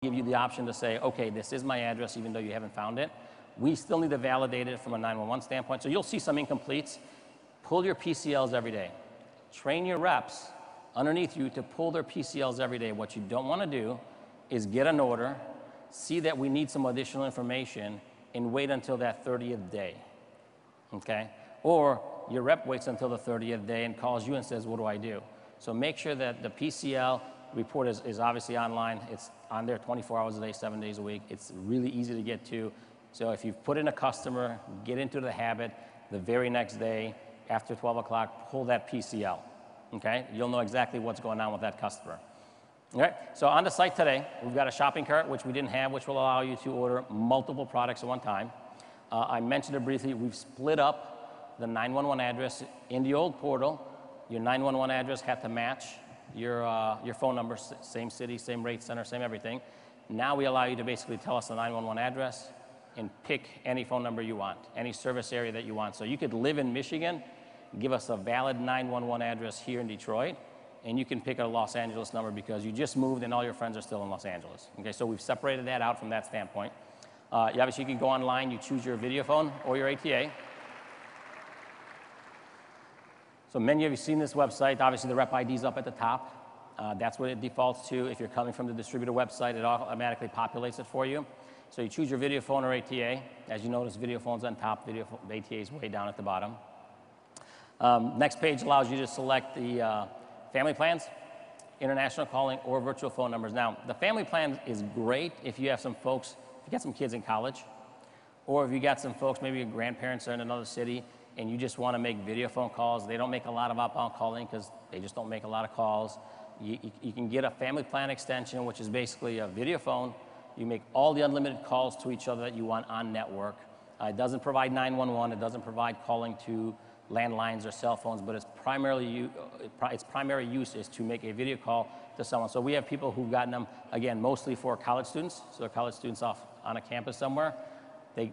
give you the option to say, okay, this is my address, even though you haven't found it. We still need to validate it from a 911 standpoint. So you'll see some incompletes. Pull your PCLs every day. Train your reps underneath you to pull their PCLs every day. What you don't want to do is get an order, see that we need some additional information, and wait until that 30th day, okay? Or your rep waits until the 30th day and calls you and says, what do I do? So make sure that the PCL report is obviously online. It's on there 24 hours a day, 7 days a week. It's really easy to get to. So if you've put in a customer, get into the habit, the very next day, after 12 o'clock, pull that PCL, okay? You'll know exactly what's going on with that customer. All right, so on the site today, we've got a shopping cart, which we didn't have, which will allow you to order multiple products at one time. I mentioned it briefly. We've split up the 911 address. In the old portal, your 911 address had to match your phone number, same city, same rate center, same everything. Now we allow you to basically tell us the 911 address and pick any phone number you want, any service area that you want. So you could live in Michigan, give us a valid 911 address here in Detroit, and you can pick a Los Angeles number because you just moved and all your friends are still in Los Angeles. Okay, so we've separated that out from that standpoint. Obviously, you can go online, you choose your Videophone or your ATA. So many of you have seen this website. Obviously, the rep ID is up at the top. That's what it defaults to. If you're coming from the distributor website, it automatically populates it for you. So you choose your Videophone or ATA. As you notice, Videophone's on top, ATA is way down at the bottom. Next page allows you to select the family plans, international calling, or virtual phone numbers. Now, the family plan is great if you have some folks, if you got some kids in college, or if you got some folks, maybe your grandparents are in another city, and you just want to make video phone calls. They don't make a lot of outbound calling because they just don't make a lot of calls. You can get a family plan extension, which is basically a video phone. You make all the unlimited calls to each other that you want on network. It doesn't provide 911. It doesn't provide calling to landlines or cell phones, but its primary use is to make a video call to someone. So we have people who've gotten them, again, mostly for college students. So they're college students off on a campus somewhere. They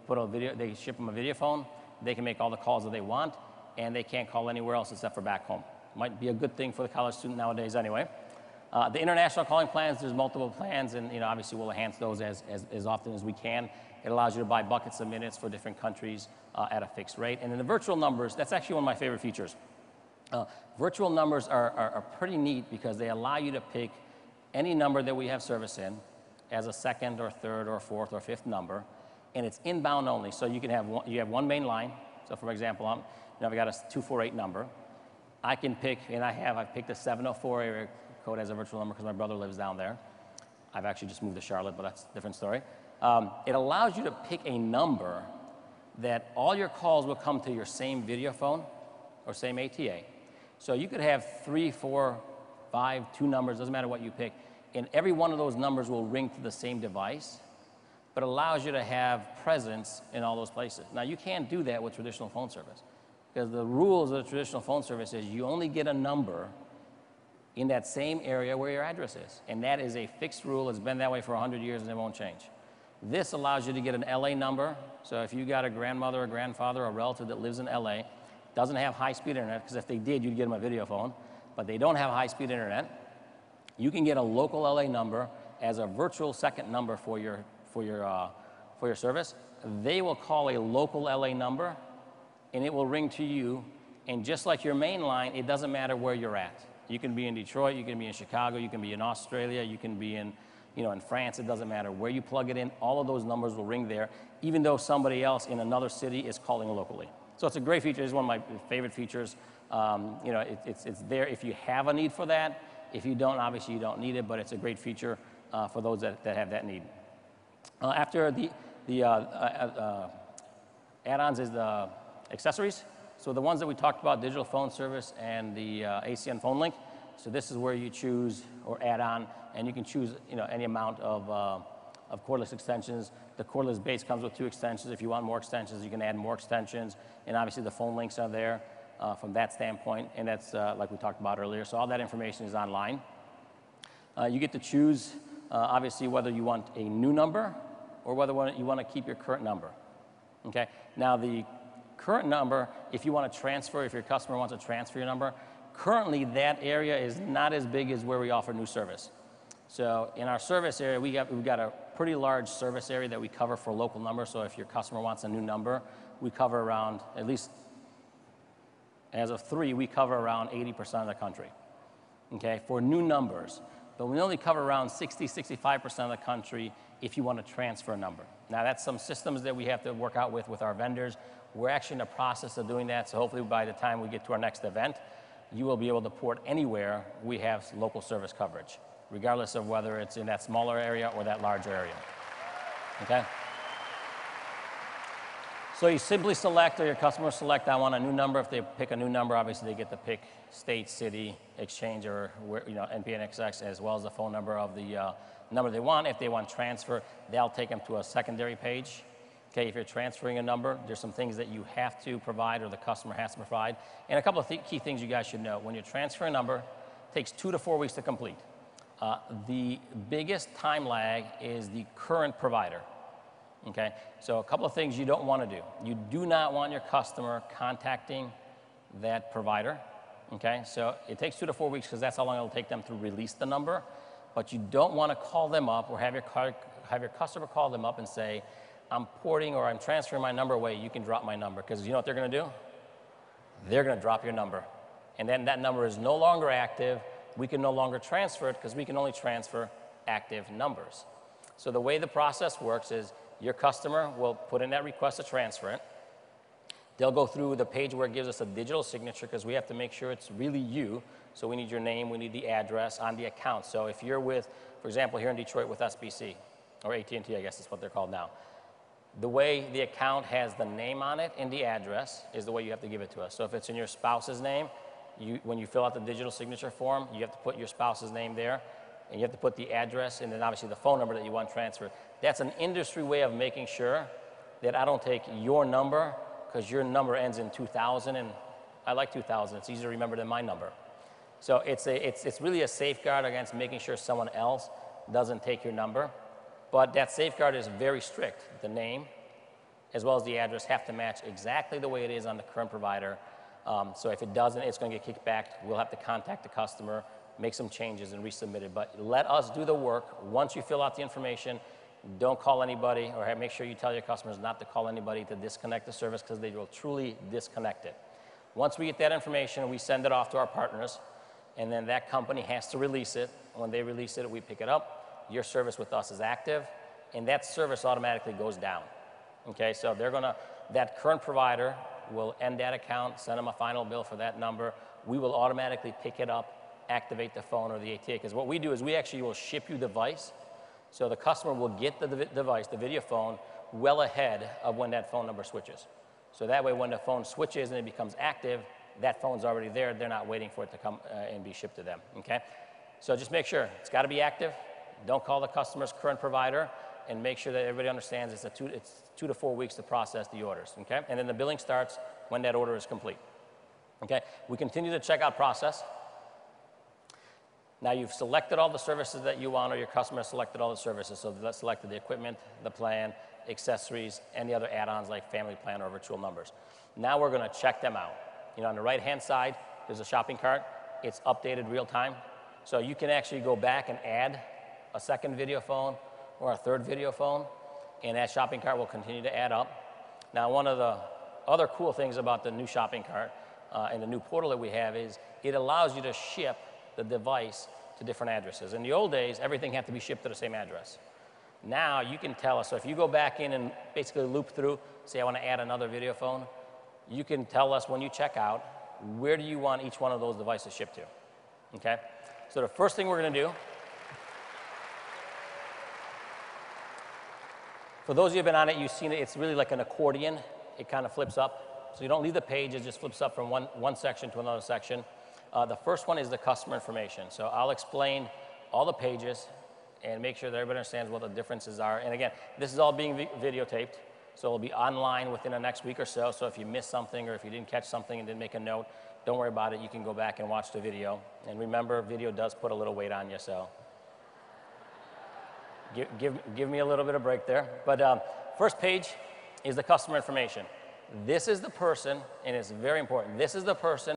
ship them a video phone. They can make all the calls that they want, and they can't call anywhere else except for back home. Might be a good thing for the college student nowadays anyway. The international calling plans, there's multiple plans, and obviously we'll enhance those as often as we can. It allows you to buy buckets of minutes for different countries at a fixed rate. And then the virtual numbers, that's actually one of my favorite features. Virtual numbers are pretty neat because they allow you to pick any number that we have service in as a second or third or fourth or fifth number, and it's inbound only. So you can have one main line. So for example, I've got a 248 number. I can pick, and I've picked a 704 area code as a virtual number because my brother lives down there. I've actually just moved to Charlotte, but that's a different story. It allows you to pick a number that all your calls will come to your same video phone or same ATA. So you could have 3, 4, 5, 2 numbers, doesn't matter what you pick, and every one of those numbers will ring to the same device, but allows you to have presence in all those places. Now, you can't do that with traditional phone service because the rules of the traditional phone service is you only get a number in that same area where your address is, and that is a fixed rule. It's been that way for 100 years and it won't change. This allows you to get an LA number. So if you got a grandmother, a grandfather, a relative that lives in LA, doesn't have high-speed internet, because if they did, you'd get them a video phone, but they don't have high-speed internet, you can get a local LA number as a virtual second number for your service. They will call a local LA number, and it will ring to you. And just like your main line, it doesn't matter where you're at. You can be in Detroit, you can be in Chicago, you can be in Australia, you can be in France. It doesn't matter where you plug it in. All of those numbers will ring there, even though somebody else in another city is calling locally. So it's a great feature. It's one of my favorite features. It's there if you have a need for that. If you don't, obviously you don't need it, but it's a great feature for those that have that need. After the add-ons is the accessories. So the ones that we talked about, digital phone service and the ACN phone link. So this is where you choose or add on, and you can choose any amount of cordless extensions. The cordless base comes with 2 extensions. If you want more extensions, you can add more extensions. And obviously the phone links are there from that standpoint, and that's like we talked about earlier. So all that information is online. You get to choose, obviously, whether you want a new number or whether you want to keep your current number. Okay? Now the current number, if you want to transfer, if your customer wants to transfer your number, currently that area is not as big as where we offer new service. So in our service area, we've got a pretty large service area that we cover for local numbers. So if your customer wants a new number, we cover around, at least as of 3, we cover around 80% of the country, okay, for new numbers. But we only cover around 65% of the country if you want to transfer a number. Now that's some systems that we have to work out with our vendors. We're actually in the process of doing that, so hopefully by the time we get to our next event, you will be able to port anywhere we have local service coverage, regardless of whether it's in that smaller area or that larger area, okay? So you simply select, or your customers select, I want a new number. If they pick a new number, obviously they get to pick state, city, exchange, or NPNXX, as well as the phone number of the number they want. If they want transfer, they'll take them to a secondary page. Okay, if you're transferring a number, there's some things that you have to provide, or the customer has to provide. And a couple of key things you guys should know. When you're transferring a number, it takes 2 to 4 weeks to complete. The biggest time lag is the current provider. Okay, so a couple of things you don't want to do. You do not want your customer contacting that provider. Okay, so it takes 2 to 4 weeks because that's how long it'll take them to release the number. But you don't want to call them up or have your customer call them up and say, I'm porting or I'm transferring my number away, you can drop my number. Because you know what they're going to do? They're going to drop your number. And then that number is no longer active. We can no longer transfer it because we can only transfer active numbers. So the way the process works is your customer will put in that request to transfer it. They'll go through the page where it gives us a digital signature because we have to make sure it's really you. So we need your name, we need the address on the account. So if you're with, for example, here in Detroit with SBC, or AT&T, I guess is what they're called now. The way the account has the name on it and the address is the way you have to give it to us. So if it's in your spouse's name, when you fill out the digital signature form, you have to put your spouse's name there, and you have to put the address and then obviously the phone number that you want transferred. That's an industry way of making sure that I don't take your number, because your number ends in 2000, and I like 2000. It's easier to remember than my number. So it's really a safeguard against making sure someone else doesn't take your number. But that safeguard is very strict. The name, as well as the address, have to match exactly the way it is on the current provider. So if it doesn't, it's going to get kicked back. We'll have to contact the customer, make some changes, and resubmit it. But let us do the work. Once you fill out the information, don't call anybody, or make sure you tell your customers not to call anybody to disconnect the service, because they will truly disconnect it. Once we get that information, we send it off to our partners, and then that company has to release it. When they release it, we pick it up. Your service with us is active, and that service automatically goes down. Okay, so that current provider will end that account, send them a final bill for that number. We will automatically pick it up, activate the phone or the ATA, because what we do is we actually will ship you the device. So the customer will get the device, the Videophone, well ahead of when that phone number switches. So that way when the phone switches and it becomes active, that phone's already there. They're not waiting for it to come and be shipped to them, okay? So just make sure it's got to be active. Don't call the customer's current provider, and make sure that everybody understands it's 2 to 4 weeks to process the orders, okay? And then the billing starts when that order is complete, okay? We continue the checkout process. Now you've selected all the services that you want, or your customer has selected all the services. So let's select the equipment, the plan, accessories, and the other add-ons like family plan or virtual numbers. Now we're going to check them out. You know, on the right-hand side, there's a shopping cart. It's updated real time. So you can actually go back and add a second Videophone or a third Videophone, and that shopping cart will continue to add up. Now, one of the other cool things about the new shopping cart and the new portal that we have is it allows you to ship the device to different addresses. In the old days, everything had to be shipped to the same address. Now you can tell us, so if you go back in and basically loop through, say I want to add another Videophone, you can tell us when you check out, where do you want each one of those devices shipped to, okay? So the first thing we're going to do, for those of you who have been on it, you've seen it, it's really like an accordion. It kind of flips up. So you don't leave the page, it just flips up from one section to another section. The first one is the customer information. So I'll explain all the pages and make sure that everybody understands what the differences are. And again, this is all being videotaped, so it'll be online within the next week or so. So if you missed something or if you didn't catch something and didn't make a note, don't worry about it. You can go back and watch the video. And remember, video does put a little weight on you, so give me a little bit of break there. But first page is the customer information. This is the person, and it's very important, this is the person